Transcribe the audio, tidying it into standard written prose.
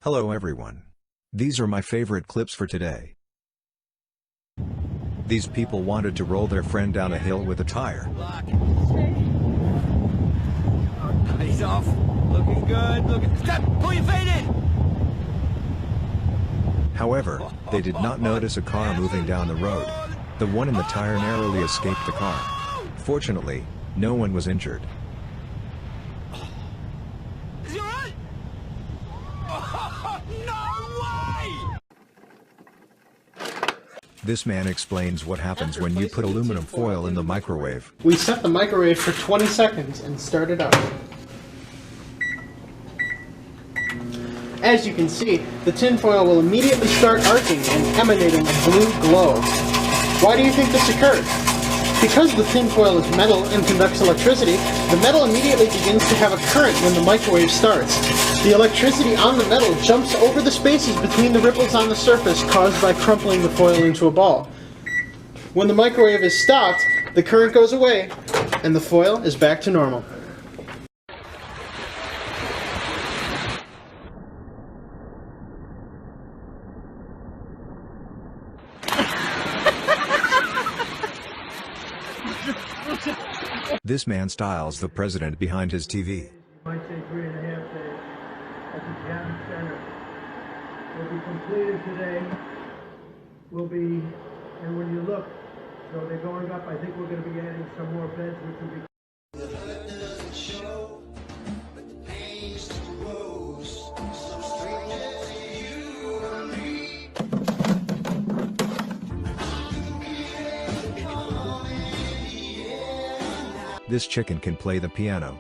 Hello everyone. These are my favorite clips for today. These people wanted to roll their friend down a hill with a tire. He's off. Looking good. Stop! Pull your fade in! However, they did not notice a car moving down the road. The one in the tire narrowly escaped the car. Fortunately, no one was injured. Is he alright? Oh, no way! This man explains what happens when you put aluminum foil in the microwave. We set the microwave for 20 seconds and start it up. As you can see, the tinfoil will immediately start arcing and emanating a blue glow. Why do you think this occurred? Because the tinfoil is metal and conducts electricity, the metal immediately begins to have a current when the microwave starts. The electricity on the metal jumps over the spaces between the ripples on the surface caused by crumpling the foil into a ball. When the microwave is stopped, the current goes away, and the foil is back to normal. This man styles the president behind his TV. Might say 3.5 days at the County Center. Will be completed today. Will be, and when you look, so they're going up. I think we're going to be adding some more beds, which will be. This chicken can play the piano.